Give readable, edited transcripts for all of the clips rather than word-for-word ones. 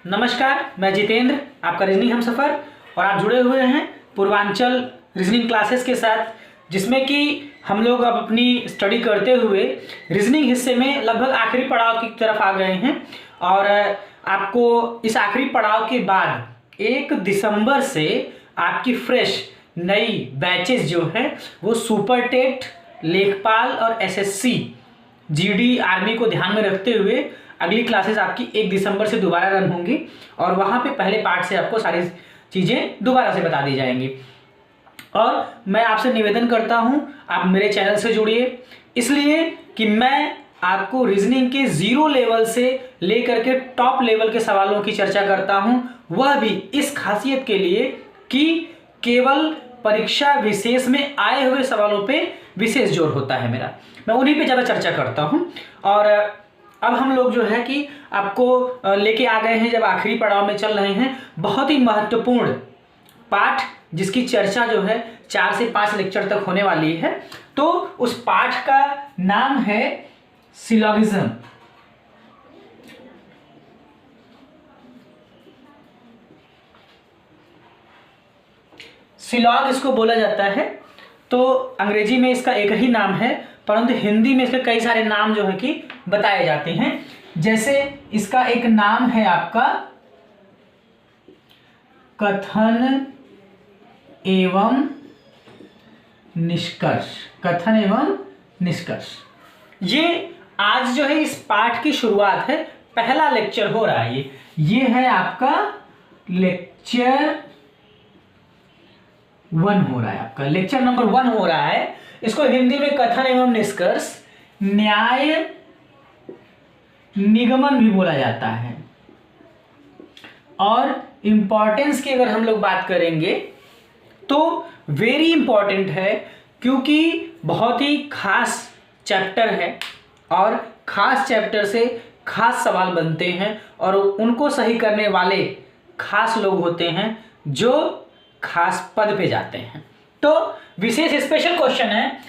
नमस्कार, मैं जितेंद्र, आपका रीजनिंग हमसफर। और आप जुड़े हुए हैं पूर्वांचल रीजनिंग क्लासेस के साथ, जिसमें कि हम लोग अब अपनी स्टडी करते हुए रीजनिंग हिस्से में लगभग आखिरी पड़ाव की तरफ आ गए हैं। और आपको इस आखिरी पड़ाव के बाद 1 दिसंबर से आपकी फ्रेश नई बैचेस जो हैं वो सुपर टेट, लेखपाल और एसएससी जीडी आर्मी को ध्यान में रखते हुए अगली क्लासेस आपकी 1 दिसंबर से दोबारा रन होंगी। और वहाँ पे पहले पार्ट से आपको सारी चीज़ें दोबारा से बता दी जाएंगी। और मैं आपसे निवेदन करता हूँ, आप मेरे चैनल से जुड़िए, इसलिए कि मैं आपको रीजनिंग के 0 लेवल से लेकर के टॉप लेवल के सवालों की चर्चा करता हूँ, वह भी इस खासियत के लिए कि केवल परीक्षा विशेष में आए हुए सवालों पे विशेष जोर होता है मेरा, मैं उन्हीं पे ज़्यादा चर्चा करता हूँ। और अब हम लोग जो है कि आपको लेके आ गए हैं, जब आखिरी पड़ाव में चल रहे हैं, बहुत ही महत्वपूर्ण पाठ जिसकी चर्चा जो है 4 से 5 लेक्चर तक होने वाली है। तो उस पाठ का नाम है सिलोगिज्म। सिलॉग इसको बोला जाता है। तो अंग्रेजी में इसका एक ही नाम है, परंतु हिंदी में इसके कई सारे नाम जो है कि बताए जाते हैं। जैसे इसका एक नाम है आपका कथन एवं निष्कर्ष। कथन एवं निष्कर्ष ये आज जो है इस पाठ की शुरुआत है, पहला लेक्चर हो रहा है। ये है आपका लेक्चर 1 हो रहा है, आपका लेक्चर नंबर 1 हो रहा है। इसको हिंदी में कथन एवं निष्कर्ष, न्याय निगमन भी बोला जाता है। और इंपॉर्टेंस की अगर हम लोग बात करेंगे तो वेरी इंपॉर्टेंट है, क्योंकि बहुत ही खास चैप्टर है और खास चैप्टर से खास सवाल बनते हैं और उनको सही करने वाले खास लोग होते हैं जो खास पद पे जाते हैं। तो विशेष स्पेशल क्वेश्चन है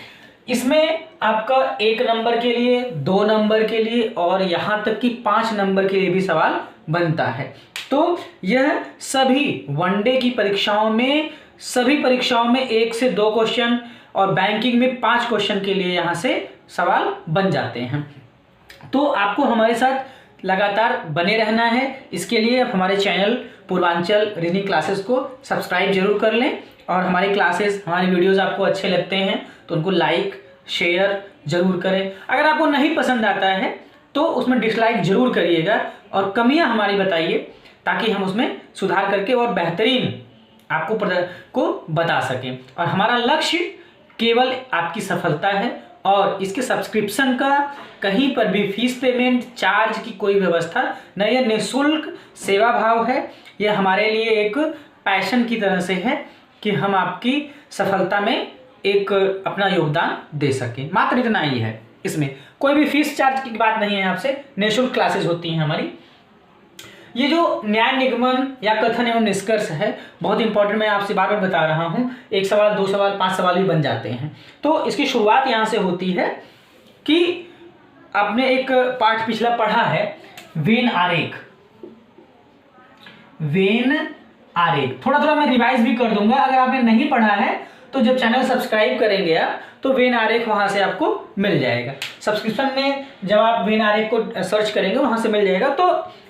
इसमें, आपका 1 नंबर के लिए, 2 नंबर के लिए और यहाँ तक कि 5 नंबर के लिए भी सवाल बनता है। तो यह सभी वनडे की परीक्षाओं में, सभी परीक्षाओं में 1 से 2 क्वेश्चन और बैंकिंग में 5 क्वेश्चन के लिए यहाँ से सवाल बन जाते हैं। तो आपको हमारे साथ लगातार बने रहना है। इसके लिए आप हमारे चैनल पूर्वांचल रीजनिंग क्लासेस को सब्सक्राइब जरूर कर लें। और हमारी क्लासेस, हमारी वीडियोस आपको अच्छे लगते हैं तो उनको लाइक शेयर जरूर करें। अगर आपको नहीं पसंद आता है तो उसमें डिसलाइक जरूर करिएगा और कमियां हमारी बताइए, ताकि हम उसमें सुधार करके और बेहतरीन आपको को बता सकें। और हमारा लक्ष्य केवल आपकी सफलता है, और इसके सब्सक्रिप्शन का कहीं पर भी फीस पेमेंट, चार्ज की कोई व्यवस्था नहीं, यह निःशुल्क सेवा भाव है। यह हमारे लिए एक पैशन की तरह से है कि हम आपकी सफलता में एक अपना योगदान दे सकें, मात्र इतना ही है। इसमें कोई भी फीस चार्ज की बात नहीं है, आपसे निःशुल्क क्लासेस होती हैं हमारी। ये जो न्याय निगमन या कथन एवं निष्कर्ष है, बहुत इंपॉर्टेंट, मैं आपसे बार बार बता रहा हूँ। 1 सवाल, 2 सवाल, 5 सवाल भी बन जाते हैं। तो इसकी शुरुआत यहाँ से होती है कि आपने एक पाठ पिछला पढ़ा है, वेन आरेख। वेन आरेख थोड़ा थोड़ा मैं रिवाइज भी कर दूंगा। अगर आपने नहीं पढ़ा है तो जब चैनल सब्सक्राइब करेंगे आप, तो वेन आरेख वहां से आपको मिल जाएगा। सब्सक्रिप्शन में जब आप वेन आरेख को सर्च करेंगे वहां से मिल जाएगा। तो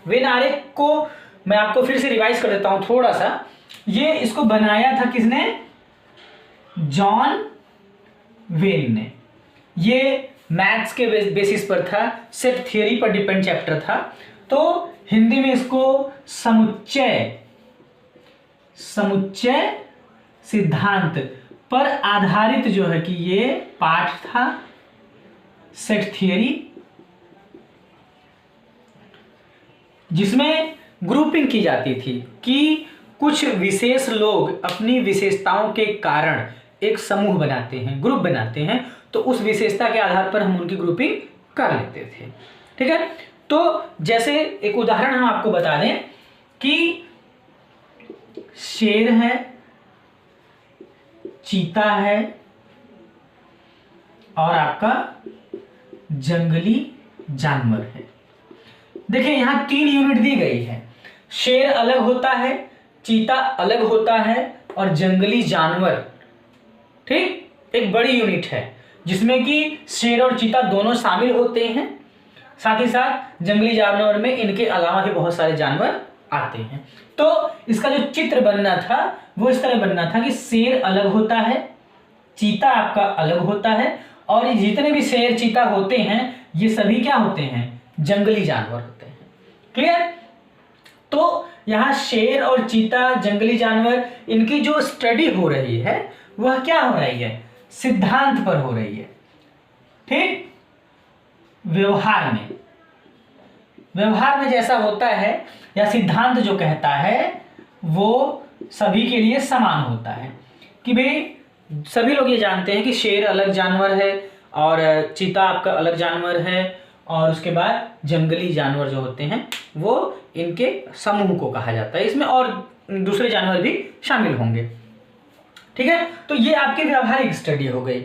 वेन आरेख को मैं आपको फिर से रिवाइज कर देता हूं थोड़ा सा। ये इसको बनाया था किसने? जॉन वेन ने। ये मैथ्स के बेसिस पर था, सेट थियरी पर डिपेंड चैप्टर था। तो हिंदी में इसको समुच्चय सिद्धांत पर आधारित जो है कि ये पाठ था, सेट थियरी, जिसमें ग्रुपिंग की जाती थी कि कुछ विशेष लोग अपनी विशेषताओं के कारण एक समूह बनाते हैं, ग्रुप बनाते हैं, तो उस विशेषता के आधार पर हम उनकी ग्रुपिंग कर लेते थे। ठीक है। तो जैसे एक उदाहरण हम आपको बता दें कि शेर है, चीता है और आपका जंगली जानवर है। देखिए यहां 3 यूनिट दी गई है। शेर अलग होता है, चीता अलग होता है और जंगली जानवर, ठीक, एक बड़ी यूनिट है जिसमें कि शेर और चीता दोनों शामिल होते हैं। साथ ही साथ जंगली जानवर में इनके अलावा भी बहुत सारे जानवर आते हैं। तो इसका जो चित्र बनना था वो इस तरह बनना था कि शेर अलग होता है, चीता आपका अलग होता है, और ये जितने भी शेर चीता होते हैं ये सभी क्या होते हैं, जंगली जानवर होते हैं। क्लियर? तो यहां शेर और चीता, जंगली जानवर, इनकी जो स्टडी हो रही है वह क्या हो रही है, सिद्धांत पर हो रही है। ठीक, व्यवहार में जैसा होता है या सिद्धांत जो कहता है वो सभी के लिए समान होता है कि भाई सभी लोग ये जानते हैं कि शेर अलग जानवर है और चीता आपका अलग जानवर है, और उसके बाद जंगली जानवर जो होते हैं वो इनके समूह को कहा जाता है। इसमें और दूसरे जानवर भी शामिल होंगे। ठीक है, तो ये आपकी व्यवहारिक स्टडी हो गई।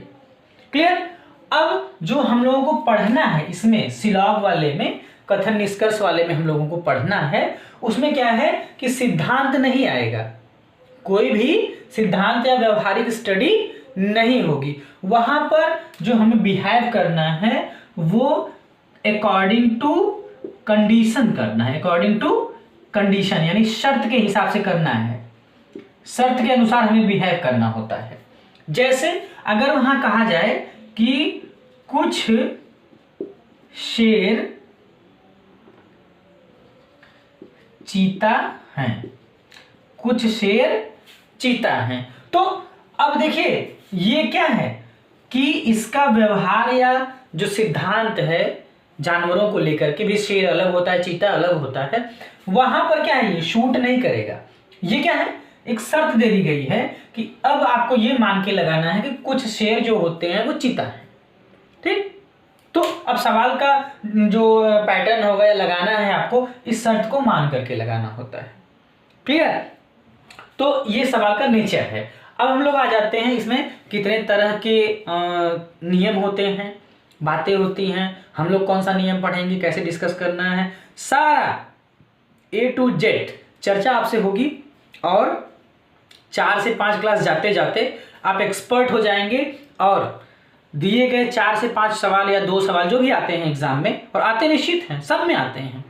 क्लियर? अब जो हम लोगों को पढ़ना है इसमें सिलॉग वाले में, कथन निष्कर्ष वाले में हम लोगों को पढ़ना है, उसमें क्या है कि सिद्धांत नहीं आएगा, कोई भी सिद्धांत या व्यवहारिक स्टडी नहीं होगी। वहां पर जो हमें बिहेव करना है वो अकॉर्डिंग टू कंडीशन करना है, अकॉर्डिंग टू कंडीशन यानी शर्त के हिसाब से करना है, शर्त के अनुसार हमें बिहेव करना होता है। जैसे अगर वहां कहा जाए कि कुछ शेर चीता हैं, कुछ शेर चीता हैं, तो अब देखिए ये क्या है कि इसका व्यवहार या जो सिद्धांत है जानवरों को लेकर के भी, शेर अलग होता है, चीता अलग होता है, वहां पर क्या है, ये शूट नहीं करेगा। ये क्या है, एक शर्त दे दी गई है कि अब आपको ये मान के लगाना है कि कुछ शेर जो होते हैं वो चीता है। ठीक, तो अब सवाल का जो पैटर्न होगा या लगाना है आपको, इस शर्त को मान करके लगाना होता है। क्लियर? तो ये सवाल का नेचर है। अब हम लोग आ जाते हैं इसमें कितने तरह के नियम होते हैं, बातें होती हैं, हम लोग कौन सा नियम पढ़ेंगे, कैसे डिस्कस करना है, सारा A to Z चर्चा आपसे होगी। और 4 से 5 क्लास जाते जाते आप एक्सपर्ट हो जाएंगे और दिए गए 4 से 5 सवाल या 2 सवाल जो भी आते हैं एग्जाम में, और आते निश्चित हैं, सब में आते हैं,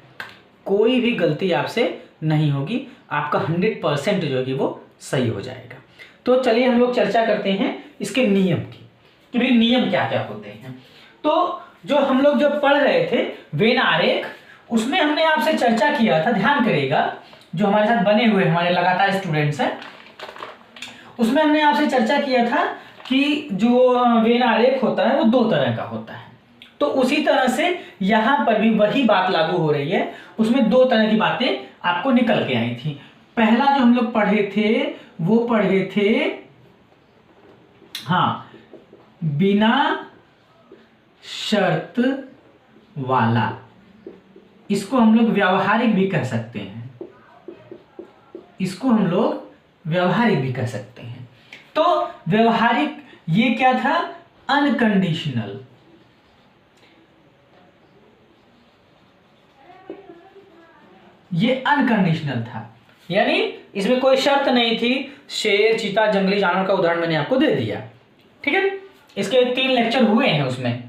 कोई भी गलती आपसे नहीं होगी, आपका 100% जो है वो सही हो जाएगा। तो चलिए हम लोग चर्चा करते हैं इसके नियम की कि भाई नियम क्या क्या होते हैं। तो जो हम लोग जब पढ़ रहे थे वेन आरेख, उसमें हमने आपसे चर्चा किया था, ध्यान करिएगा, जो हमारे साथ बने हुए हमारे लगातार स्टूडेंट्स हैं, उसमें हमने आपसे चर्चा किया था कि जो वेन आरेख होता है वो 2 तरह का होता है। तो उसी तरह से यहां पर भी वही बात लागू हो रही है, उसमें 2 तरह की बातें आपको निकल के आई थी। पहला जो हम लोग पढ़े थे वो पढ़े थे बिना शर्त वाला, इसको हम लोग व्यावहारिक भी कह सकते हैं, इसको हम लोग व्यावहारिक भी कह सकते हैं। तो व्यावहारिक ये क्या था, अनकंडीशनल, ये अनकंडीशनल था, यानी इसमें कोई शर्त नहीं थी। शेर, चीता, जंगली जानवर का उदाहरण मैंने आपको दे दिया। ठीक है, इसके 3 लेक्चर हुए हैं उसमें।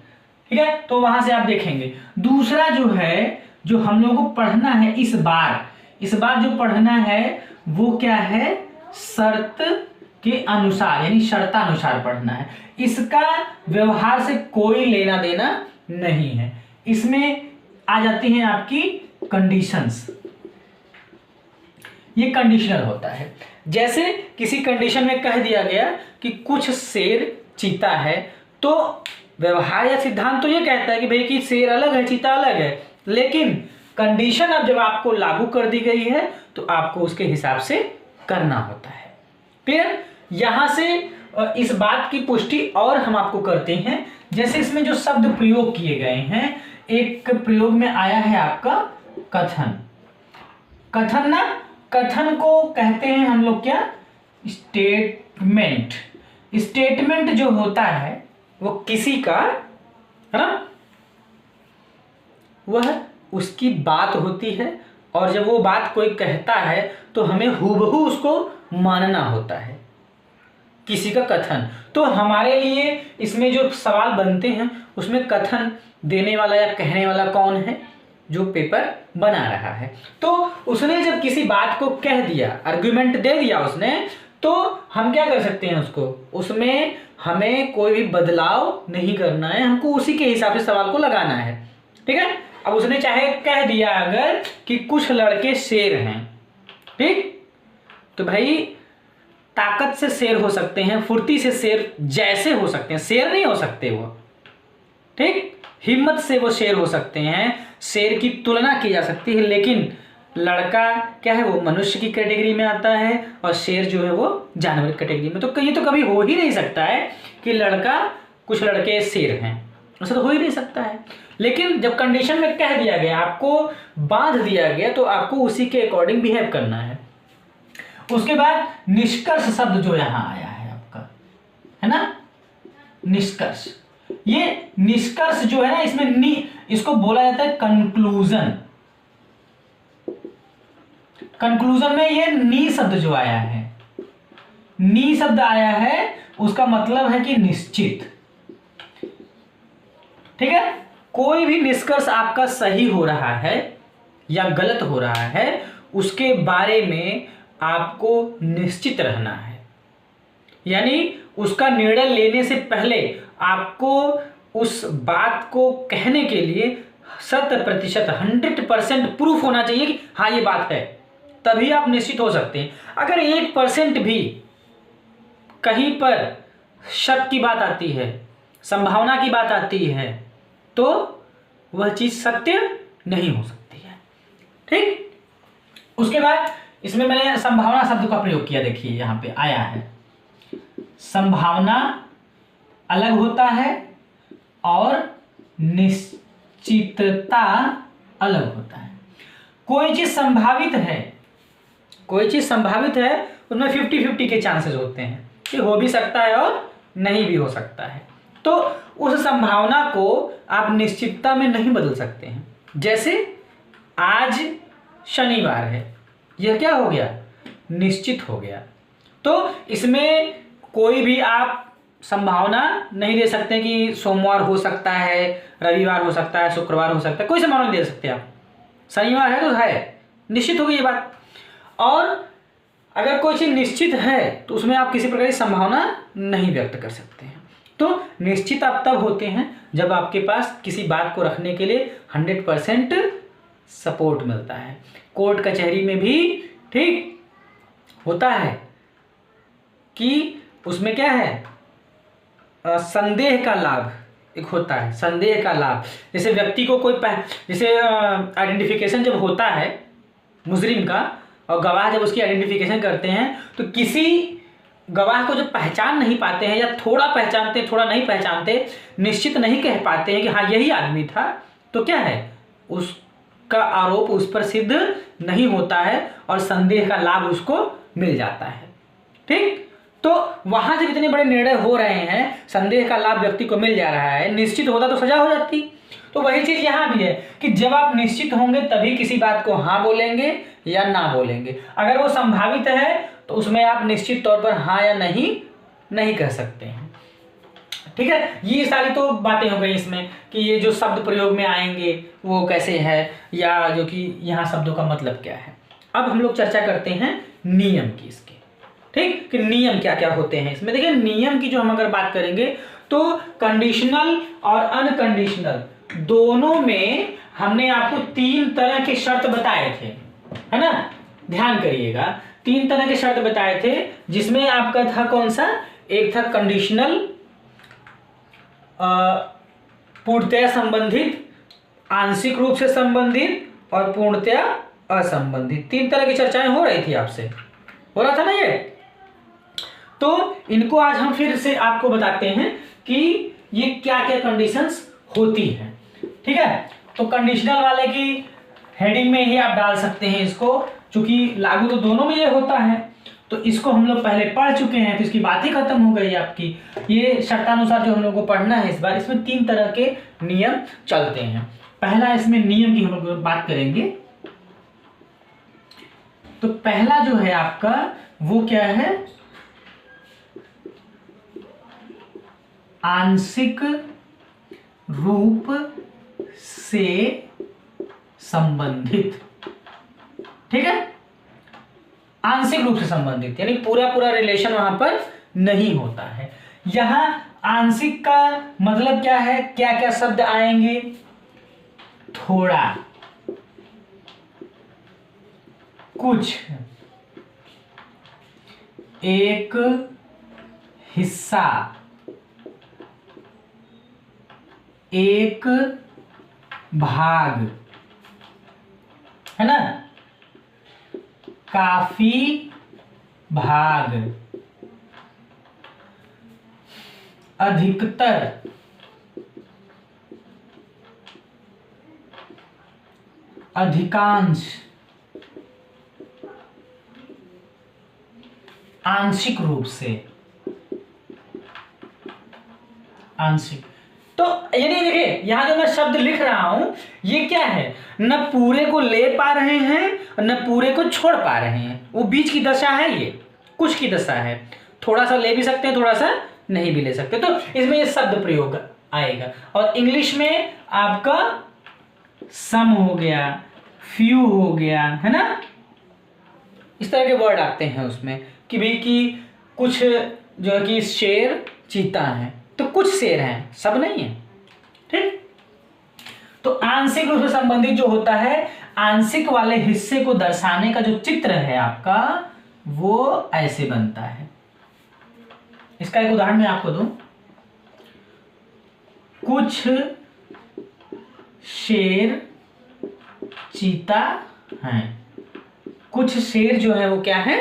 ठीक है, तो वहां से आप देखेंगे। दूसरा जो है, जो हम लोगों को पढ़ना है इस बार जो पढ़ना है वो क्या है, शर्त के अनुसार, यानी शर्तानुसार पढ़ना है। इसका व्यवहार से कोई लेना देना नहीं है। इसमें आ जाती हैं आपकी कंडीशंस, ये कंडीशनल होता है। जैसे किसी कंडीशन में कह दिया गया कि कुछ शेर चीता है, तो व्यवहार या सिद्धांत तो ये कहता है कि भाई कि शेर अलग है, चीता अलग है, लेकिन कंडीशन अब जब आपको लागू कर दी गई है तो आपको उसके हिसाब से करना होता है। क्लियर? यहां से इस बात की पुष्टि और हम आपको करते हैं, जैसे इसमें जो शब्द प्रयोग किए गए हैं, एक प्रयोग में आया है आपका कथन। कथन ना, कथन को कहते हैं हम लोग क्या, स्टेटमेंट। स्टेटमेंट जो होता है वो किसी का, है ना, वह उसकी बात होती है और जब वो बात कोई कहता है तो हमें हूबहू उसको मानना होता है, किसी का कथन। तो हमारे लिए इसमें जो सवाल बनते हैं उसमें कथन देने वाला या कहने वाला कौन है? जो पेपर बना रहा है। तो उसने जब किसी बात को कह दिया, आर्गुमेंट दे दिया उसने, तो हम क्या कर सकते हैं उसको, उसमें हमें कोई भी बदलाव नहीं करना है, हमको उसी के हिसाब से सवाल को लगाना है। ठीक है। अब उसने चाहे कह दिया अगर कि कुछ लड़के शेर हैं, ठीक, तो भाई ताकत से शेर हो सकते हैं, फुर्ती से शेर जैसे हो सकते हैं, शेर नहीं हो सकते वो, ठीक, हिम्मत से वो शेर हो सकते हैं, शेर की तुलना की जा सकती है, लेकिन लड़का क्या है, वो मनुष्य की कैटेगरी में आता है और शेर जो है वो जानवर कैटेगरी में। तो ये तो कभी हो ही नहीं सकता है कि लड़का कुछ लड़के शेर हैं, ऐसा तो हो ही नहीं सकता है। लेकिन जब कंडीशन में कह दिया गया, आपको बांध दिया गया, तो आपको उसी के अकॉर्डिंग बिहेव करना है। उसके बाद निष्कर्ष शब्द जो यहां आया है आपका, है ना, निष्कर्ष। ये निष्कर्ष जो है ना, इसमें इसको बोला जाता है कंक्लूजन। कंक्लूजन में ये नी शब्द जो आया है, नी शब्द आया है, उसका मतलब है कि निश्चित। ठीक है। कोई भी निष्कर्ष आपका सही हो रहा है या गलत हो रहा है, उसके बारे में आपको निश्चित रहना है। यानी उसका निर्णय लेने से पहले आपको उस बात को कहने के लिए 100% 100% प्रूफ होना चाहिए कि हाँ ये बात है, तभी आप निश्चित हो सकते हैं। अगर 1% भी कहीं पर शक की बात आती है, संभावना की बात आती है, तो वह चीज सत्य नहीं हो सकती है। ठीक। उसके बाद इसमें मैंने संभावना शब्द का प्रयोग किया, देखिए यहां पे आया है, संभावना अलग होता है और निश्चितता अलग होता है। कोई चीज संभावित है, कोई चीज संभावित है, उसमें 50-50 के चांसेस होते हैं कि हो भी सकता है और नहीं भी हो सकता है। तो उस संभावना को आप निश्चितता में नहीं बदल सकते हैं। जैसे आज शनिवार है, यह क्या हो गया, निश्चित हो गया। तो इसमें कोई भी आप संभावना नहीं दे सकते कि सोमवार हो सकता है, रविवार हो सकता है, शुक्रवार हो सकता है, कोई संभावना नहीं दे सकते आप। शनिवार है तो है, निश्चित हो गई ये बात। और अगर कोई चीज निश्चित है तो उसमें आप किसी प्रकार की संभावना नहीं व्यक्त कर सकते हैं। तो निश्चित आप तब होते हैं जब आपके पास किसी बात को रखने के लिए 100% सपोर्ट मिलता है। कोर्ट कचहरी में भी ठीक होता है कि उसमें क्या है, संदेह का लाभ एक होता है, संदेह का लाभ। जैसे व्यक्ति को कोई जैसे आइडेंटिफिकेशन जब होता है मुजरिम का, और गवाह जब उसकी आइडेंटिफिकेशन करते हैं, तो किसी गवाह को जब पहचान नहीं पाते हैं, या थोड़ा पहचानते थोड़ा नहीं पहचानते, निश्चित नहीं कह पाते हैं कि हाँ यही आदमी था, तो क्या है, उसका आरोप उस पर सिद्ध नहीं होता है और संदेह का लाभ उसको मिल जाता है। ठीक। तो वहां जब इतने बड़े निर्णय हो रहे हैं, संदेह का लाभ व्यक्ति को मिल जा रहा है, निश्चित होता तो सजा हो जाती। तो वही चीज यहां भी है कि जब आप निश्चित होंगे तभी किसी बात को हाँ बोलेंगे या ना बोलेंगे। अगर वो संभावित है तो उसमें आप निश्चित तौर पर हाँ या नहीं कह सकते हैं। ठीक है। ये सारी तो बातें हो गई इसमें कि ये जो शब्द प्रयोग में आएंगे वो कैसे है, या जो कि यहाँ शब्दों का मतलब क्या है। अब हम लोग चर्चा करते हैं नियम की इसके। ठीक, कि नियम क्या क्या होते हैं इसमें। देखिए नियम की जो हम अगर बात करेंगे तो कंडीशनल और अनकंडीशनल दोनों में हमने आपको 3 तरह के शर्त बताए थे, है ना, ध्यान करिएगा। 3 तरह के शर्त बताए थे, जिसमें आपका था कौन सा, एक था कंडीशनल, पूर्णतया संबंधित, आंशिक रूप से संबंधित और पूर्णतया असंबंधित। 3 तरह की चर्चाएं हो रही थी आपसे, हो रहा था ना ये। तो इनको आज हम फिर से आपको बताते हैं कि ये क्या क्या कंडीशंस होती हैं। ठीक है। तो कंडीशनल वाले की हेडिंग में ही आप डाल सकते हैं इसको, क्योंकि लागू तो दोनों में ये होता है। तो इसको हम लोग पहले पढ़ चुके हैं, तो इसकी बात ही खत्म हो गई आपकी। ये शर्तानुसार जो हम लोग को पढ़ना है इस बार, इसमें 3 तरह के नियम चलते हैं। पहला इसमें नियम की हम लोग बात करेंगे, तो पहला जो है आपका वो क्या है, आंशिक रूप से संबंधित। ठीक है, आंशिक रूप से संबंधित यानी पूरा पूरा रिलेशन वहां पर नहीं होता है। यहां आंशिक का मतलब क्या है, क्या क्या शब्द आएंगे, थोड़ा, कुछ, एक हिस्सा, एक भाग, है ना, काफी भाग, अधिकतर, अधिकांश, आंशिक रूप से, आंशिक। तो यानी देखिए यहां जो मैं शब्द लिख रहा हूं ये क्या है, न पूरे को ले पा रहे हैं और न पूरे को छोड़ पा रहे हैं, वो बीच की दशा है, ये कुछ की दशा है, थोड़ा सा ले भी सकते हैं, थोड़ा सा नहीं भी ले सकते। तो इसमें ये शब्द प्रयोग आएगा। और इंग्लिश में आपका सम हो गया, फ्यू हो गया, है ना, इस तरह के वर्ड आते हैं उसमें कि भाई कि कुछ जो है कि शेर चीता है, तो कुछ शेर हैं, सब नहीं है। ठीक, तो आंशिक रूप से संबंधित जो होता है, आंशिक वाले हिस्से को दर्शाने का जो चित्र है आपका वो ऐसे बनता है। इसका एक उदाहरण मैं आपको दूं, कुछ शेर चीता हैं, कुछ शेर जो है वो क्या है,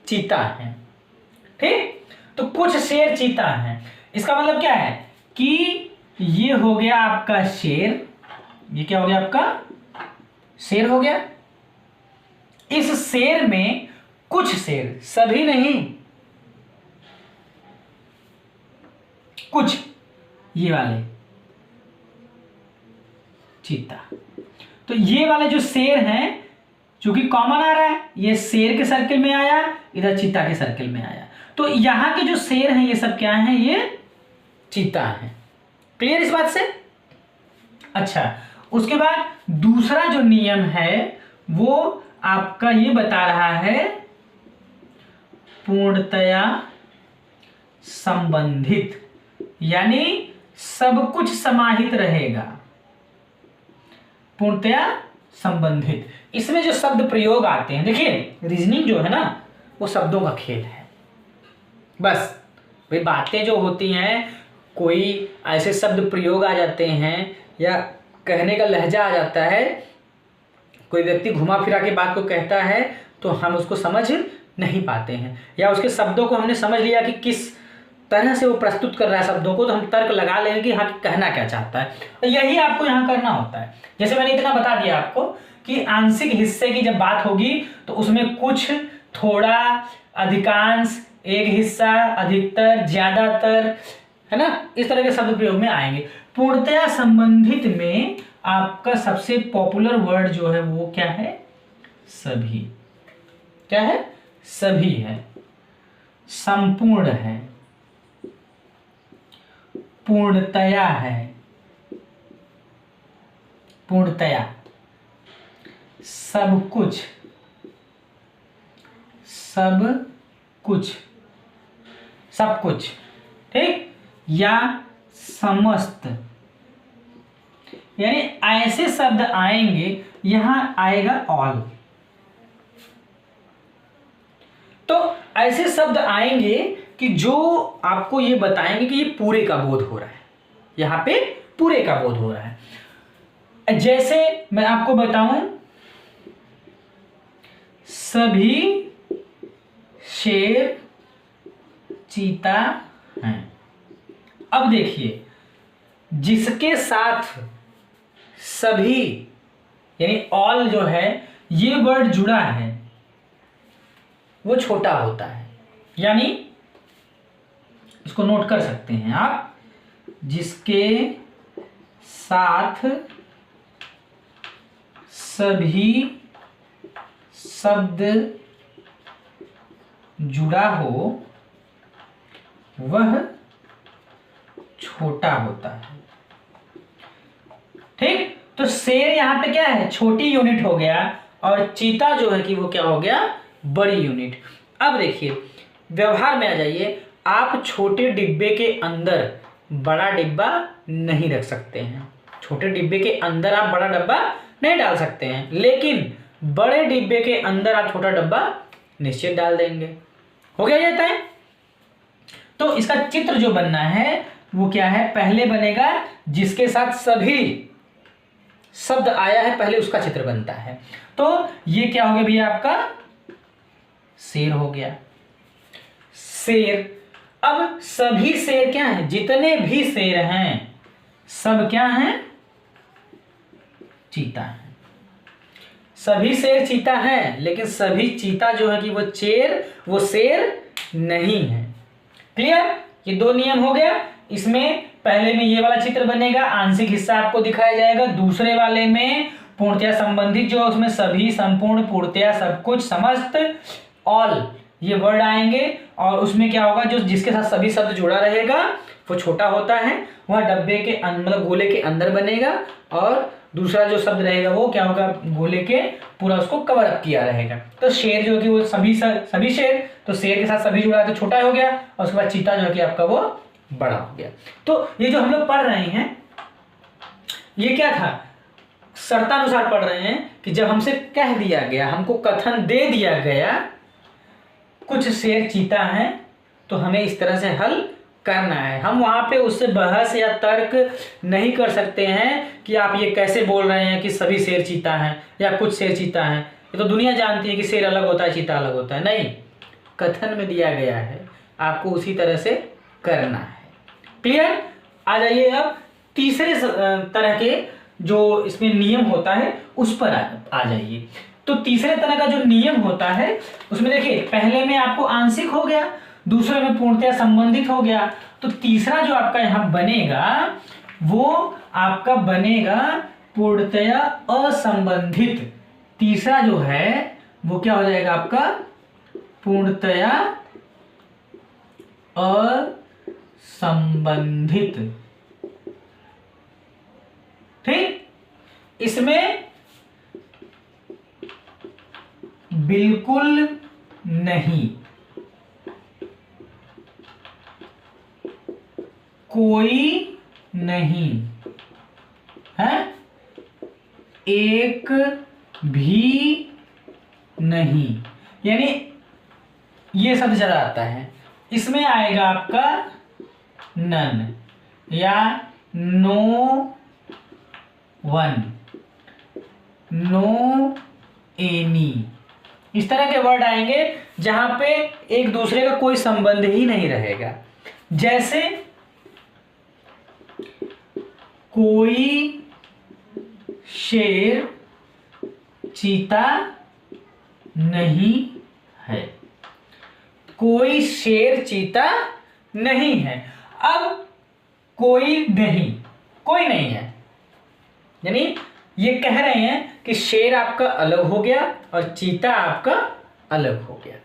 चीता है। ठीक, तो कुछ शेर चीता है, इसका मतलब क्या है कि ये हो गया आपका शेर, ये क्या हो गया आपका शेर हो गया। इस शेर में कुछ शेर, सभी नहीं, कुछ, ये वाले चीता। तो ये वाले जो शेर हैं चूंकि कॉमन आ रहा है, ये शेर के सर्किल में आया, इधर चीता के सर्किल में आया, तो यहां के जो शेर हैं ये सब क्या हैं, ये चीता है। क्लियर इस बात से? अच्छा, उसके बाद दूसरा जो नियम है वो आपका ये बता रहा है पूर्णतया संबंधित, यानी सब कुछ समाहित रहेगा, पूर्णतया संबंधित। इसमें जो शब्द प्रयोग आते हैं, देखिए रीजनिंग जो है ना वो शब्दों का खेल है। बस भाई बातें जो होती हैं, कोई ऐसे शब्द प्रयोग आ जाते हैं या कहने का लहजा आ जाता है, कोई व्यक्ति घुमा फिरा के बात को कहता है तो हम उसको समझ नहीं पाते हैं, या उसके शब्दों को हमने समझ लिया कि किस तरह से वो प्रस्तुत कर रहा है शब्दों को, तो हम तर्क लगा लेंगे कि हाँ कहना क्या चाहता है। तो यही आपको यहाँ करना होता है। जैसे मैंने इतना बता दिया आपको कि आंशिक हिस्से की जब बात होगी तो उसमें कुछ, थोड़ा, अधिकांश, एक हिस्सा, अधिकतर, ज्यादातर, है ना, इस तरह के शब्द प्रयोग में आएंगे। पूर्णतया संबंधित में आपका सबसे पॉपुलर वर्ड जो है वो क्या है, सभी। क्या है, सभी है, संपूर्ण है, पूर्णतया है, पूर्णतया, सब कुछ, सब कुछ, सब कुछ, ठीक, या समस्त, यानी ऐसे शब्द आएंगे, यहां आएगा ऑल। तो ऐसे शब्द आएंगे कि जो आपको ये बताएंगे कि ये पूरे का बोध हो रहा है, यहां पे पूरे का बोध हो रहा है। जैसे मैं आपको बताऊं, सभी शेर चीता हैं। अब देखिए जिसके साथ सभी यानी ऑल जो है ये वर्ड जुड़ा है वो छोटा होता है, यानी इसको नोट कर सकते हैं आप, जिसके साथ सभी शब्द जुड़ा हो वह छोटा होता है। ठीक, तो शेर यहां पे क्या है, छोटी यूनिट हो गया, और चीता जो है कि वो क्या हो गया, बड़ी यूनिट। अब देखिए व्यवहार में आ जाइए, आप छोटे डिब्बे के अंदर बड़ा डिब्बा नहीं रख सकते हैं। छोटे डिब्बे के अंदर आप बड़ा डब्बा नहीं डाल सकते हैं, लेकिन बड़े डिब्बे के अंदर आप छोटा डब्बा निश्चित डाल देंगे। हो गया ये तय। तो इसका चित्र जो बनना है वो क्या है, पहले बनेगा जिसके साथ सभी शब्द आया है पहले उसका चित्र बनता है। तो ये क्या हो गया भैया, आपका शेर हो गया। शेर, अब सभी शेर क्या हैं, जितने भी शेर हैं सब क्या हैं, चीता है। सभी शेर चीता है, लेकिन सभी चीता जो है कि वो शेर नहीं है। क्लियर, ये दो नियम हो गया। इसमें पहले में ये वाला चित्र बनेगा, आंशिक हिस्सा आपको दिखाया जाएगा। दूसरे वाले में पूर्णतया संबंधित जो उसमें सभी, संपूर्ण, पूर्णतया, सब कुछ, समस्त, ऑल ये वर्ड आएंगे, और उसमें क्या होगा, जो जिसके साथ सभी शब्द जुड़ा रहेगा वो छोटा होता है, वह डब्बे के मतलब गोले के अंदर बनेगा, और दूसरा जो शब्द रहेगा वो क्या होगा, गोले के पूरा उसको कवर अप किया रहेगा। तो शेर जो कि वो सभी शेर, तो शेर के साथ सभी जुड़ा है तो छोटा हो गया, और उसके बाद चीता जो है कि आपका वो बड़ा हो गया। तो ये जो हम लोग पढ़ रहे हैं ये क्या था, शर्तानुसार पढ़ रहे हैं कि जब हमसे कह दिया गया, हमको कथन दे दिया गया कुछ शेर चीता हैं, तो हमें इस तरह से हल करना है। हम वहां पे उससे बहस या तर्क नहीं कर सकते हैं कि आप ये कैसे बोल रहे हैं कि सभी शेर चीता हैं या कुछ शेर चीता हैं। ये तो दुनिया जानती है कि शेर अलग होता है, चीता अलग होता है। नहीं, कथन में दिया गया है, आपको उसी तरह से करना है। क्लियर, आ जाइए अब तीसरे तरह के जो इसमें नियम होता है उस पर आ जाइए। तो तीसरे तरह का जो नियम होता है उसमें देखिए, पहले में आपको आंशिक हो गया, दूसरे में पूर्णतया संबंधित हो गया, तो तीसरा जो आपका यहां बनेगा वो आपका बनेगा पूर्णतया असंबंधित। तीसरा जो है वो क्या हो जाएगा आपका, पूर्णतया असंबंधित। ठीक, इसमें बिल्कुल नहीं, कोई नहीं है, एक भी नहीं, यानी ये शब्द चला आता है। इसमें आएगा आपका नन या नो वन, नो एनी, इस तरह के वर्ड आएंगे जहां पे एक दूसरे का कोई संबंध ही नहीं रहेगा। जैसे कोई शेर चीता नहीं है, कोई शेर चीता नहीं है। अब कोई नहीं है, यानी ये कह रहे हैं कि शेर आपका अलग हो गया और चीता आपका अलग हो गया।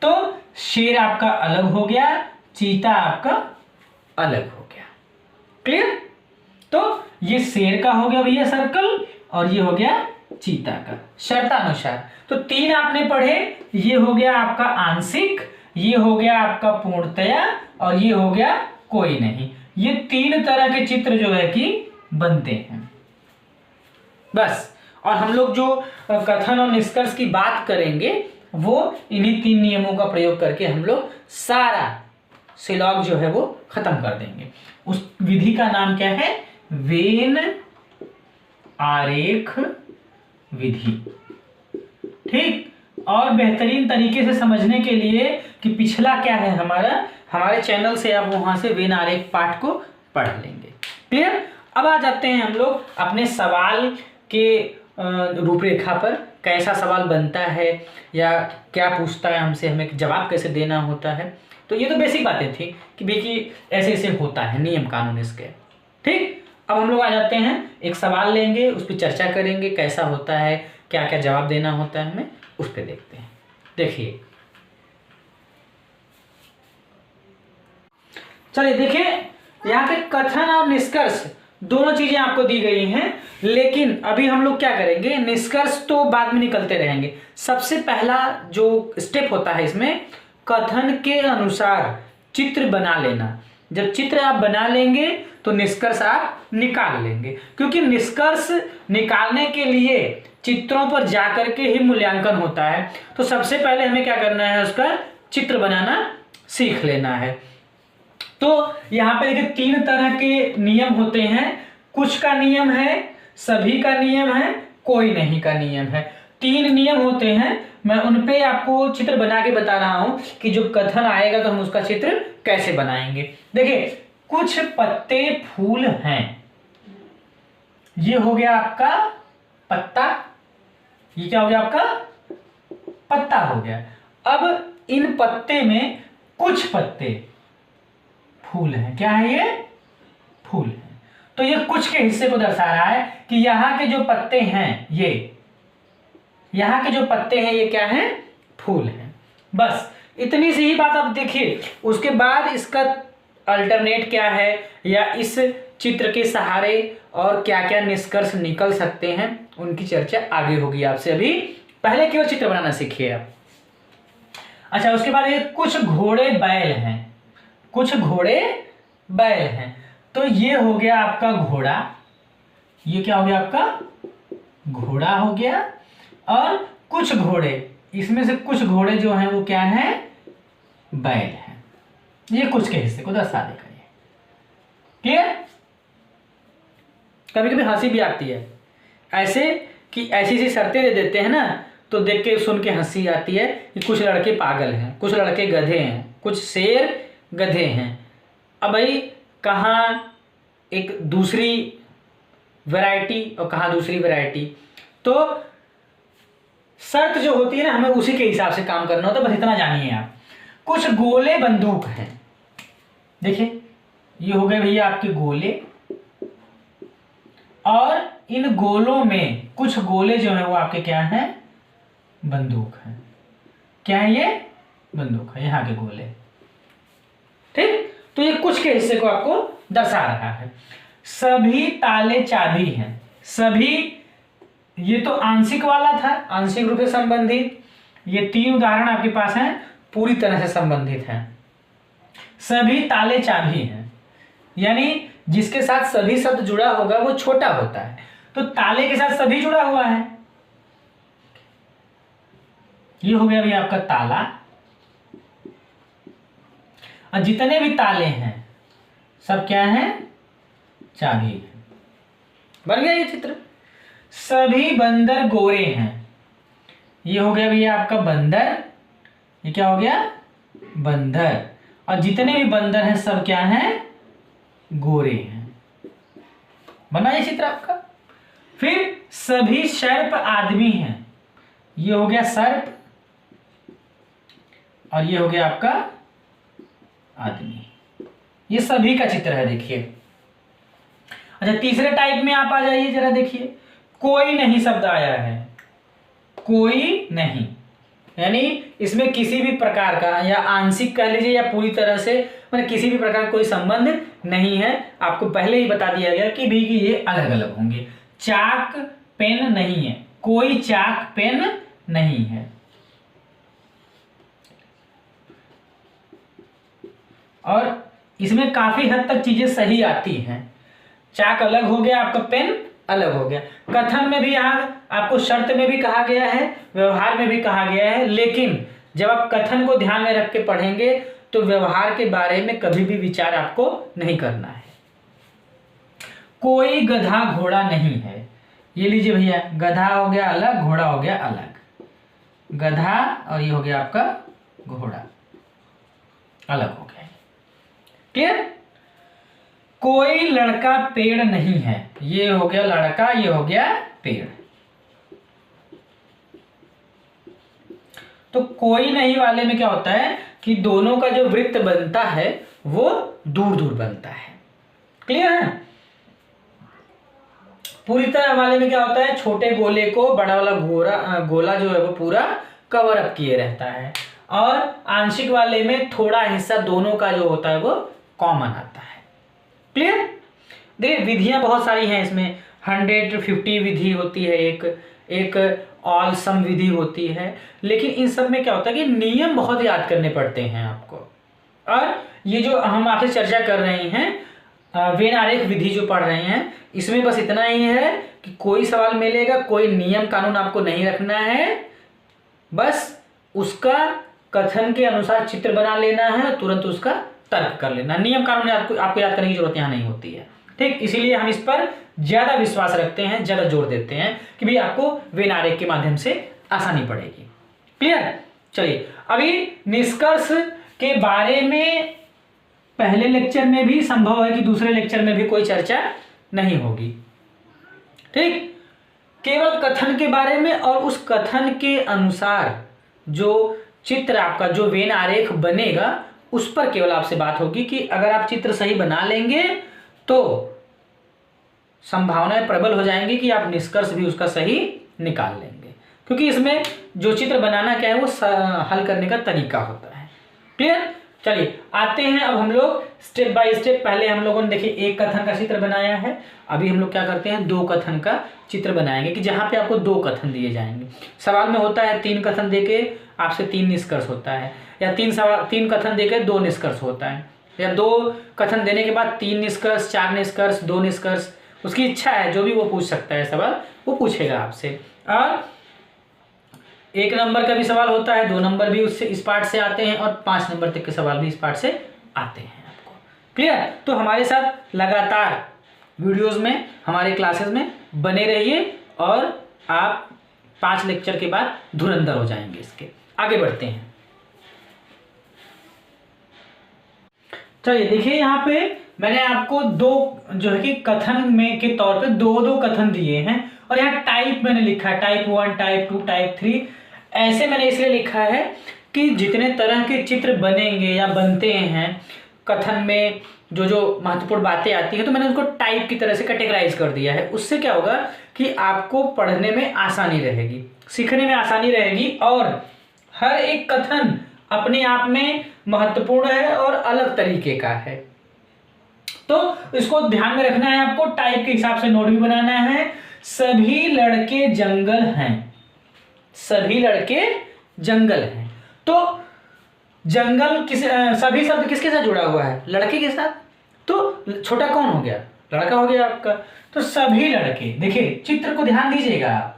तो शेर आपका अलग हो गया, चीता आपका अलग हो गया। क्लियर, तो ये शेर का हो गया भैया सर्कल, और ये हो गया चीता का शर्तानुसार। तो तीन आपने पढ़े, ये हो गया आपका आंशिक, ये हो गया आपका पूर्णतया, और ये हो गया कोई नहीं। ये तीन तरह के चित्र जो है कि बनते हैं बस। और हम लोग जो कथन और निष्कर्ष की बात करेंगे वो इन्हीं तीन नियमों का प्रयोग करके हम लोग सारा सिलॉग जो है वो खत्म कर देंगे। उस विधि का नाम क्या है, वेन आरेख विधि। ठीक, और बेहतरीन तरीके से समझने के लिए कि पिछला क्या है हमारे चैनल से आप वहां से वेन आरेख पाठ को पढ़ लेंगे। क्लियर, अब आ जाते हैं हम लोग अपने सवाल के रूपरेखा पर। कैसा सवाल बनता है या क्या पूछता है हमसे, हमें जवाब कैसे देना होता है। तो ये तो बेसिक बातें थी कि देखिए ऐसे ऐसे होता है, नियम कानून इसके। ठीक, अब हम लोग आ जाते हैं, एक सवाल लेंगे, उस पर चर्चा करेंगे कैसा होता है, क्या क्या जवाब देना होता है हमें, उस पर देखते हैं। देखिए, चलिए देखिए, यहाँ पे कथन और निष्कर्ष दोनों चीजें आपको दी गई हैं, लेकिन अभी हम लोग क्या करेंगे, निष्कर्ष तो बाद में निकलते रहेंगे। सबसे पहला जो स्टेप होता है इसमें, कथन के अनुसार चित्र बना लेना। जब चित्र आप बना लेंगे तो निष्कर्ष आप निकाल लेंगे, क्योंकि निष्कर्ष निकालने के लिए चित्रों पर जाकर के ही मूल्यांकन होता है। तो सबसे पहले हमें क्या करना है, उसका चित्र बनाना सीख लेना है। तो यहाँ पे देखिए 3 तरह के नियम होते हैं। कुछ का नियम है, सभी का नियम है, कोई नहीं का नियम है। 3 नियम होते हैं, मैं उन पे आपको चित्र बना के बता रहा हूं कि जो कथन आएगा तो हम उसका चित्र कैसे बनाएंगे। देखिए, कुछ पत्ते फूल हैं, ये हो गया आपका पत्ता, ये क्या हो गया आपका पत्ता हो गया। अब इन पत्ते में कुछ पत्ते फूल हैं, क्या है ये, फूल हैं। तो ये कुछ के हिस्से को दर्शा रहा है कि यहाँ के जो पत्ते हैं, ये यहाँ के जो पत्ते हैं ये क्या हैं, फूल हैं। बस इतनी सी ही बात आप देखिए। उसके बाद इसका अल्टरनेट क्या है, या इस चित्र के सहारे और क्या क्या निष्कर्ष निकल सकते हैं, उनकी चर्चा आगे होगी आपसे। अभी पहले केवल चित्र बनाना सीखिए आप। अच्छा, उसके बाद ये कुछ घोड़े बैल हैं, कुछ घोड़े बैल हैं। तो ये हो गया आपका घोड़ा, ये क्या हो गया आपका घोड़ा हो गया। और कुछ घोड़े, इसमें से कुछ घोड़े जो हैं वो क्या हैं, बैल हैं। ये कुछ के हिस्से को दर्शा देगा ये। क्लियर? कभी कभी हंसी भी आती है ऐसे कि ऐसी सी शर्तें दे देते हैं ना, तो देख के सुन के हंसी आती है कि कुछ लड़के पागल हैं, कुछ लड़के गधे हैं, कुछ शेर गधे हैं। अब भाई कहाँ एक दूसरी वैरायटी और कहाँ दूसरी वैरायटी, तो शर्त जो होती है ना, हमें उसी के हिसाब से काम करना होता है। बस इतना जानिए आप। कुछ गोले बंदूक हैं, देखिए ये हो गए भैया आपके गोले, और इन गोलों में कुछ गोले जो है वो आपके क्या हैं, बंदूक हैं। क्या है ये, बंदूक है, यहाँ के गोले। ठीक, तो ये कुछ के हिस्से को आपको दर्शा रहा है। सभी ताले चाबी हैं, सभी, ये तो आंशिक वाला था, आंशिक रूप से संबंधित। ये 3 उदाहरण आपके पास हैं, पूरी तरह से संबंधित हैं। सभी ताले चाबी हैं, यानी जिसके साथ सभी शब्द जुड़ा होगा वो छोटा होता है, तो ताले के साथ सभी जुड़ा हुआ है। ये हो गया भैया आपका ताला, और जितने भी ताले हैं सब क्या हैं, चाबी है। बन गया ये चित्र। सभी बंदर गोरे हैं, ये हो गया भैया आपका बंदर, ये क्या हो गया, बंदर। और जितने भी बंदर हैं सब क्या हैं, गोरे हैं। बना ये चित्र आपका। फिर सभी सर्प आदमी हैं, ये हो गया सर्प, और ये हो गया आपका आदमी। ये सभी का चित्र है, देखिए। अच्छा, तीसरे टाइप में आप आ जाइए जरा, देखिए कोई नहीं शब्द आया है, कोई नहीं, यानी इसमें किसी भी प्रकार का, या आंशिक कह लीजिए या पूरी तरह से, मतलब किसी भी प्रकार का कोई संबंध नहीं है। आपको पहले ही बता दिया गया कि भी कि ये अलग अलग होंगे। चाक पेन नहीं है, कोई चाक पेन नहीं है। और इसमें काफी हद तक चीजें सही आती हैं। चाक अलग हो गया, आपका पेन अलग हो गया। कथन में भी यहाँ आपको शर्त में भी कहा गया है, व्यवहार में भी कहा गया है, लेकिन जब आप कथन को ध्यान में रख के पढ़ेंगे तो व्यवहार के बारे में कभी भी विचार आपको नहीं करना है। कोई गधा घोड़ा नहीं है, ये लीजिए भैया, गधा हो गया अलग, घोड़ा हो गया अलग। गधा और ये हो गया आपका घोड़ा, अलग हो गया। क्लियर? कोई लड़का पेड़ नहीं है, ये हो गया लड़का, ये हो गया पेड़। तो कोई नहीं वाले में क्या होता है कि दोनों का जो वृत्त बनता है वो दूर दूर बनता है। क्लियर है? पूरी तरह वाले में क्या होता है, छोटे गोले को बड़ा वाला गोला जो है वो पूरा कवर अप किए रहता है, और आंशिक वाले में थोड़ा हिस्सा दोनों का जो होता है वो कॉमन आता है। क्लियर? देखिए विधियां बहुत सारी हैं इसमें, 150 विधि होती है, एक ऑल सम विधि होती है, लेकिन इन सब में क्या होता है कि नियम बहुत याद करने पड़ते हैं आपको। और ये जो हम आपसे चर्चा कर रहे हैं वेन आरेख विधि जो पढ़ रहे हैं, इसमें बस इतना ही है कि कोई सवाल मिलेगा, कोई नियम कानून आपको नहीं रखना है, बस उसका कथन के अनुसार चित्र बना लेना है, तुरंत उसका तर्क कर लेना। नियम कानून आपको याद करने की जरूरत यहाँ नहीं होती है, ठीक। इसीलिए हम इस पर ज्यादा विश्वास रखते हैं, ज्यादा जोर देते हैं कि भाई आपको वेन आरेख के माध्यम से आसानी पड़ेगी। क्लियर? चलिए, अभी निष्कर्ष के बारे में पहले लेक्चर में भी संभव है कि दूसरे लेक्चर में भी कोई चर्चा नहीं होगी, ठीक। केवल कथन के बारे में और उस कथन के अनुसार जो चित्र आपका, जो वेन आरेख बनेगा, उस पर केवल आपसे बात होगी कि अगर आप चित्र सही बना लेंगे तो संभावनाएं प्रबल हो जाएंगी कि आप निष्कर्ष भी उसका सही निकाल लेंगे, क्योंकि इसमें जो चित्र बनाना क्या है वो हल करने का तरीका होता है। क्लियर? चलिए आते हैं अब हम लोग स्टेप बाय स्टेप। पहले हम लोगों ने देखिए एक कथन का चित्र बनाया है, अभी हम लोग क्या करते हैं, दो कथन का चित्र बनाएंगे कि जहां पे आपको दो कथन दिए जाएंगे। सवाल में होता है 3 कथन देके आपसे 3 निष्कर्ष होता है, या 3 कथन देके 2 निष्कर्ष होता है, या 2 कथन देने के बाद 3 निष्कर्ष, 4 निष्कर्ष, 2 निष्कर्ष। उसकी इच्छा है, जो भी वो पूछ सकता है सवाल वो पूछेगा आपसे। और 1 नंबर का भी सवाल होता है, 2 नंबर भी उससे इस पार्ट से आते हैं, और 5 नंबर तक के सवाल भी इस पार्ट से आते हैं आपको। क्लियर? तो हमारे साथ लगातार वीडियोस में, हमारे क्लासेस में बने रहिए और आप 5 लेक्चर के बाद धुरंधर हो जाएंगे इसके। आगे बढ़ते हैं। चलिए देखिए, यहाँ पे मैंने आपको 2 जो है कि कथन में के तौर पे 2 कथन दिए हैं, और यहाँ टाइप मैंने लिखा है, टाइप 1, टाइप 2, टाइप 3। ऐसे मैंने इसलिए लिखा है कि जितने तरह के चित्र बनेंगे या बनते हैं कथन में, जो जो महत्वपूर्ण बातें आती हैं, तो मैंने उनको टाइप की तरह से कैटेगराइज कर दिया है। उससे क्या होगा कि आपको पढ़ने में आसानी रहेगी, सीखने में आसानी रहेगी, और हर एक कथन अपने आप में महत्वपूर्ण है और अलग तरीके का है। तो इसको ध्यान में रखना है आपको, टाइप के हिसाब से नोट भी बनाना है। सभी लड़के जंगल हैं, सभी लड़के जंगल हैं। तो जंगल सभी शब्द किसके साथ जुड़ा हुआ है? लड़के के साथ। तो छोटा कौन हो गया? लड़का हो गया आपका। तो सभी लड़के, देखिए चित्र को ध्यान दीजिएगा आप,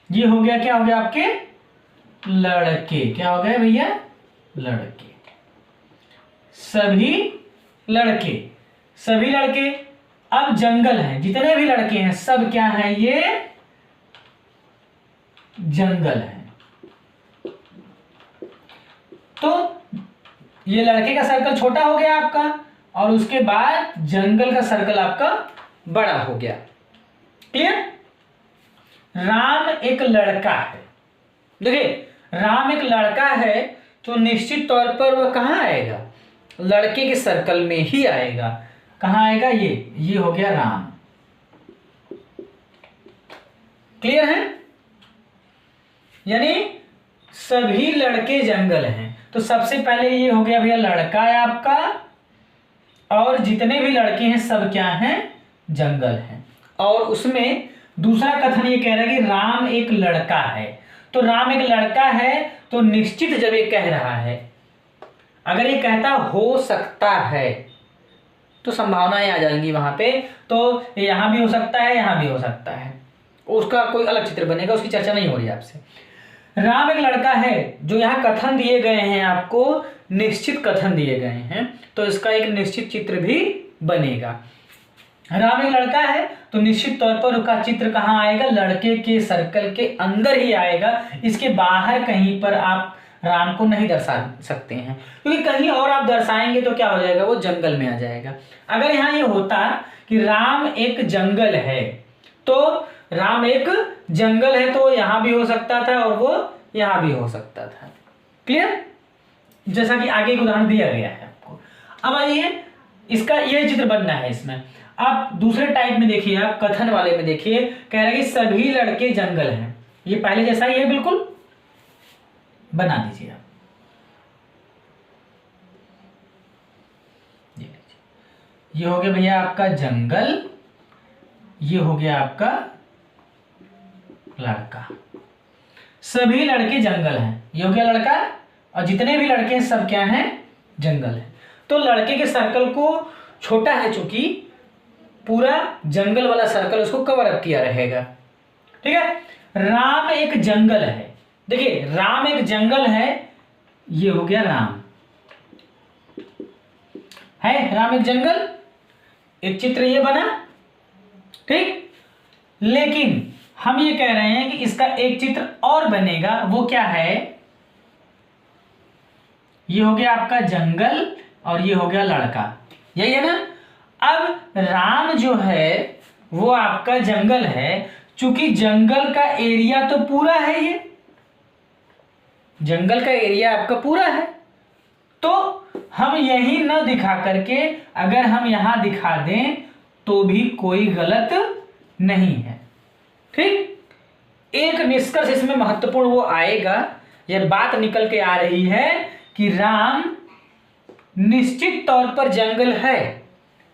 ये हो गया, क्या हो गया आपके? लड़के। क्या हो गए भैया? लड़के। सभी लड़के, सभी लड़के। अब जंगल है, जितने भी लड़के हैं सब क्या है? ये जंगल है। तो ये लड़के का सर्कल छोटा हो गया आपका, और उसके बाद जंगल का सर्कल आपका बड़ा हो गया। क्लियर? राम एक लड़का है। देखिए राम एक लड़का है, तो निश्चित तौर पर वह कहां आएगा? लड़के के सर्कल में ही आएगा। कहां आएगा? ये हो गया राम। क्लियर है? यानी सभी लड़के जंगल हैं। तो सबसे पहले ये हो गया भैया लड़का है आपका, और जितने भी लड़के हैं सब क्या हैं? जंगल हैं। और उसमें दूसरा कथन ये कह रहा है कि राम एक लड़का है। तो राम एक लड़का है, तो निश्चित जब ये कह रहा है, अगर ये कहता हो सकता है तो संभावनाएं आ जाएंगी वहां पे। तो यहां भी हो सकता है, यहां भी हो सकता है, उसका कोई अलग चित्र बनेगा, उसकी चर्चा नहीं हो रही आपसे। राम एक लड़का है, जो यहाँ कथन दिए गए हैं आपको, निश्चित कथन दिए गए हैं, तो इसका एक निश्चित चित्र भी बनेगा। राम एक लड़का है, तो निश्चित तौर पर उसका चित्र कहाँ आएगा? लड़के के सर्कल के अंदर ही आएगा। इसके बाहर कहीं पर आप राम को नहीं दर्शा सकते हैं, क्योंकि कहीं और आप दर्शाएंगे तो क्या हो जाएगा? वो जंगल में आ जाएगा। अगर यहाँ ये होता कि राम एक जंगल है, तो राम एक जंगल है, तो यहां भी हो सकता था और वो यहां भी हो सकता था। क्लियर? जैसा कि आगे एक उदाहरण दिया गया है आपको। अब आइए, इसका ये चित्र बनना है इसमें। आप दूसरे टाइप में देखिए, आप कथन वाले में देखिए, कह रहा है कि सभी लड़के जंगल हैं। ये पहले जैसा ही है, बिल्कुल बना दीजिए आप। ये हो गया भैया आपका जंगल, ये हो गया आपका लड़का। सभी लड़के जंगल हैं, ये हो गया लड़का, और जितने भी लड़के हैं सब क्या हैं, जंगल है। तो लड़के के सर्कल को छोटा है, चूंकि पूरा जंगल वाला सर्कल उसको कवर अप किया रहेगा। ठीक है, राम एक जंगल है। देखिए राम एक जंगल है, ये हो गया राम है, राम एक जंगल, एक चित्र ये बना। ठीक, लेकिन हम ये कह रहे हैं कि इसका एक चित्र और बनेगा, वो क्या है, ये हो गया आपका जंगल और ये हो गया लड़का, यही है ना। अब राम जो है वो आपका जंगल है, चूंकि जंगल का एरिया तो पूरा है, ये जंगल का एरिया आपका पूरा है, तो हम यही न दिखा करके अगर हम यहां दिखा दें तो भी कोई गलत नहीं है। ठीक, एक निष्कर्ष इसमें महत्वपूर्ण वो आएगा, यह बात निकल के आ रही है कि राम निश्चित तौर पर जंगल है,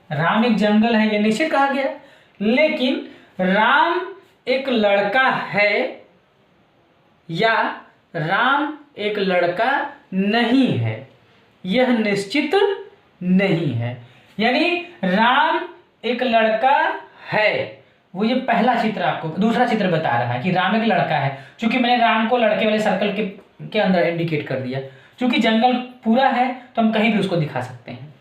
राम एक जंगल है, यह निश्चित कहा गया, लेकिन राम एक लड़का है या राम एक लड़का नहीं है, यह निश्चित नहीं है। यानी राम एक लड़का है, वो ये पहला चित्र आपको, दूसरा चित्र बता रहा है कि राम एक लड़का है, क्योंकि मैंने राम को लड़के वाले सर्कल के अंदर इंडिकेट कर दिया। क्योंकि जंगल पूरा है तो हम कहीं भी उसको दिखा सकते हैं।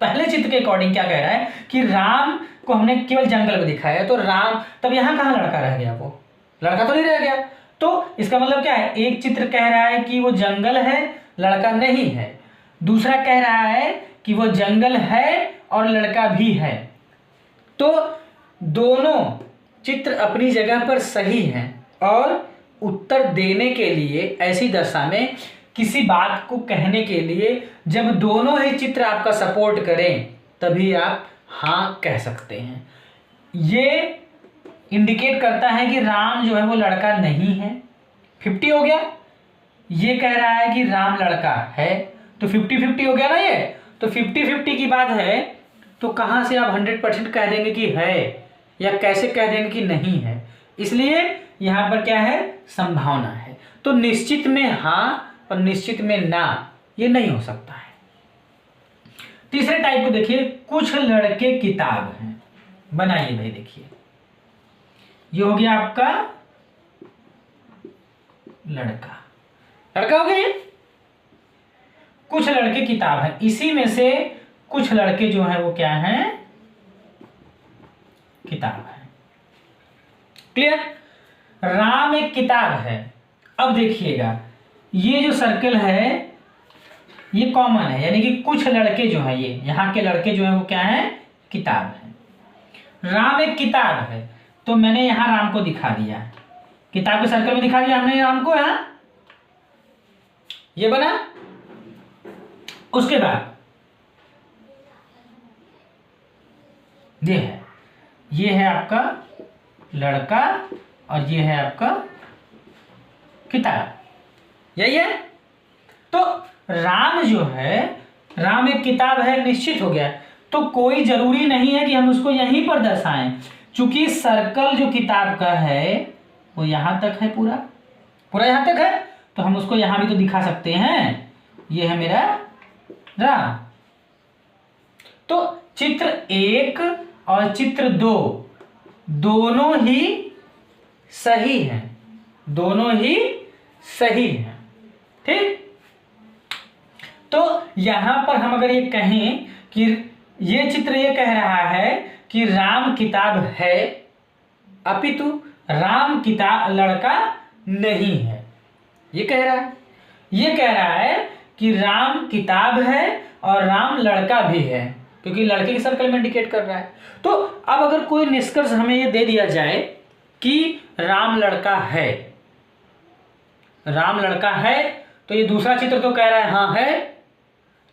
पहले चित्र के अकॉर्डिंग क्या कह रहा है कि राम को हमने केवल जंगल में दिखाया है, तो राम, तब यहां कहां लड़का रह गया, वो लड़का तो नहीं रह गया। तो इसका मतलब क्या है, एक चित्र कह रहा है कि वो जंगल है, लड़का नहीं है, दूसरा कह रहा है कि वो जंगल है और लड़का भी है। तो दोनों चित्र अपनी जगह पर सही हैं, और उत्तर देने के लिए ऐसी दशा में, किसी बात को कहने के लिए जब दोनों ही चित्र आपका सपोर्ट करें तभी आप हाँ कह सकते हैं। ये इंडिकेट करता है कि राम जो है वो लड़का नहीं है, 50 हो गया। ये कह रहा है कि राम लड़का है, तो 50-50 हो गया ना ये। तो 50-50 की बात है, तो कहाँ से आप 100% कह देंगे कि है, या कैसे कह देंगे कि नहीं है। इसलिए यहाँ पर क्या है, संभावना है। तो निश्चित में हाँ और निश्चित में ना, ये नहीं हो सकता है। तीसरे टाइप को देखिए, कुछ लड़के किताब हैं, बनाइए भाई। देखिए ये हो गया आपका लड़का, लड़का हो गया। कुछ लड़के किताब हैं, इसी में से कुछ लड़के जो हैं वो क्या हैं, किताब है। क्लियर, राम एक किताब है। अब देखिएगा ये जो सर्कल है ये कॉमन है, यानी कि कुछ लड़के जो हैं, ये यहाँ के लड़के जो हैं वो क्या हैं, किताब है। राम एक किताब है, तो मैंने यहां राम को दिखा दिया, किताब के सर्कल में दिखा दिया हमने राम को, यहां ये बना। उसके बाद ये है आपका लड़का और ये है आपका किताब, यही है। तो राम जो है, राम एक किताब है, निश्चित हो गया। तो कोई जरूरी नहीं है कि हम उसको यहीं पर दर्शाएं, क्योंकि सर्कल जो किताब का है वो यहां तक है, पूरा पूरा यहां तक है, तो हम उसको यहां भी तो दिखा सकते हैं। ये है मेरा राम। तो चित्र 1 और चित्र 2 दोनों ही सही हैं, दोनों ही सही हैं। ठीक, तो यहां पर हम अगर ये कहें कि ये चित्र ये कह रहा है कि राम किताब है, अपितु राम किताब लड़का नहीं है, ये कह रहा है। ये कह रहा है कि राम किताब है और राम लड़का भी है, क्योंकि लड़के के सर्कल में इंडिकेट कर रहा है। तो अब अगर कोई निष्कर्ष हमें ये दे दिया जाए कि राम लड़का है, राम लड़का है, तो ये दूसरा चित्र तो कह रहा है हाँ है,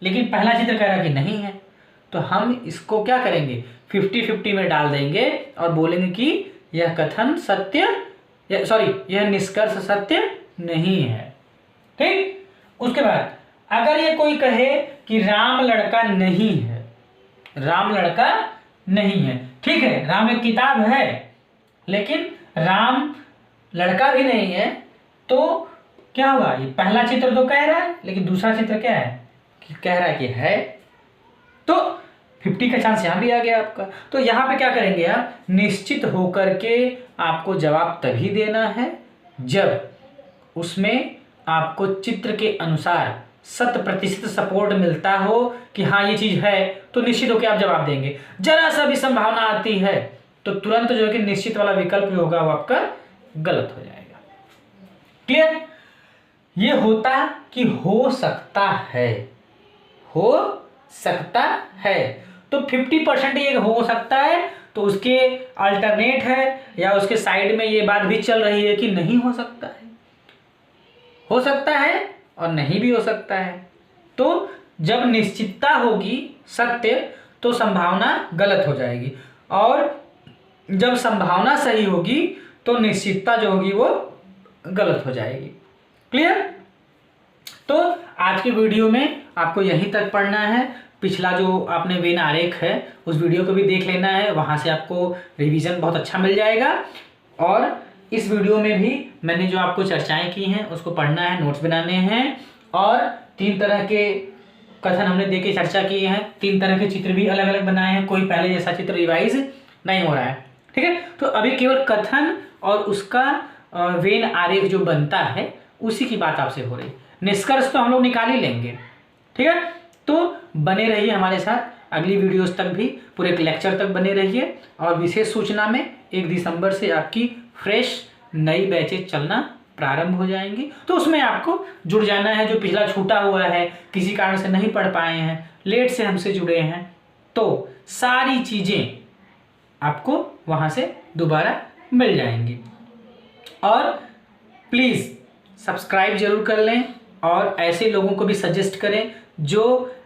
लेकिन पहला चित्र कह रहा है कि नहीं है। तो हम इसको क्या करेंगे 50-50 में डाल देंगे और बोलेंगे कि यह कथन सत्य, सॉरी यह निष्कर्ष सत्य नहीं है। ठीक, उसके बाद अगर ये कोई कहे कि राम लड़का नहीं है, राम लड़का नहीं है, ठीक है, राम एक किताब है लेकिन राम लड़का भी नहीं है, तो क्या हुआ, ये पहला चित्र तो कह रहा है लेकिन दूसरा चित्र क्या है कि कह रहा है कि है, तो 50 का चांस यहां भी आ गया आपका। तो यहां पे क्या करेंगे आप, निश्चित होकर के आपको जवाब तभी देना है जब उसमें आपको चित्र के अनुसार 100% सपोर्ट मिलता हो कि हाँ ये चीज है, तो निश्चित होकर आप जवाब देंगे। जरा सा भी संभावना आती है तो तुरंत जो है कि निश्चित वाला विकल्प जो होगा वो आपका गलत हो जाएगा। क्लियर, ये होता कि हो सकता है, हो सकता है, तो 50% ये हो सकता है, तो उसके अल्टरनेट है या उसके साइड में ये बात भी चल रही है कि नहीं हो सकता है, हो सकता है और नहीं भी हो सकता है। तो जब निश्चितता होगी सत्य तो संभावना गलत हो जाएगी, और जब संभावना सही होगी तो निश्चितता जो होगी वो गलत हो जाएगी। क्लियर, तो आज के वीडियो में आपको यहीं तक पढ़ना है। पिछला जो आपने वेन आरेख है उस वीडियो को भी देख लेना है, वहां से आपको रिवीजन बहुत अच्छा मिल जाएगा। और इस वीडियो में भी मैंने जो आपको चर्चाएं की हैं उसको पढ़ना है, नोट्स बनाने हैं, और 3 तरह के कथन हमने दे के चर्चा किए हैं, 3 तरह के चित्र भी अलग अलग बनाए हैं, कोई पहले जैसा चित्र रिवाइज नहीं हो रहा है। ठीक है, तो अभी केवल कथन और उसका वेन आरेख जो बनता है उसी की बात आपसे हो रही। निष्कर्ष तो हम लोग निकाल ही लेंगे। ठीक है, तो बने रहिए हमारे साथ, अगली वीडियोस तक भी, पूरे लेक्चर तक बने रहिए। और विशेष सूचना में 1 दिसंबर से आपकी फ्रेश नई बैचेज चलना प्रारंभ हो जाएंगी, तो उसमें आपको जुड़ जाना है। जो पिछला छूटा हुआ है, किसी कारण से नहीं पढ़ पाए हैं, लेट से हमसे जुड़े हैं, तो सारी चीजें आपको वहां से दोबारा मिल जाएंगी। और प्लीज सब्सक्राइब जरूर कर लें और ऐसे लोगों को भी सजेस्ट करें जो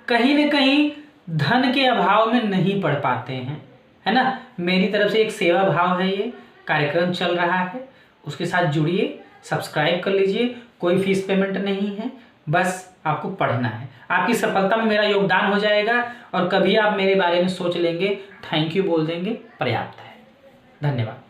कहीं न कहीं धन के अभाव में नहीं पढ़ पाते हैं, है ना। मेरी तरफ से एक सेवा भाव है, ये कार्यक्रम चल रहा है, उसके साथ जुड़िए, सब्सक्राइब कर लीजिए, कोई फीस पेमेंट नहीं है, बस आपको पढ़ना है। आपकी सफलता में मेरा योगदान हो जाएगा और कभी आप मेरे बारे में सोच लेंगे, थैंक यू बोल देंगे, पर्याप्त है। धन्यवाद।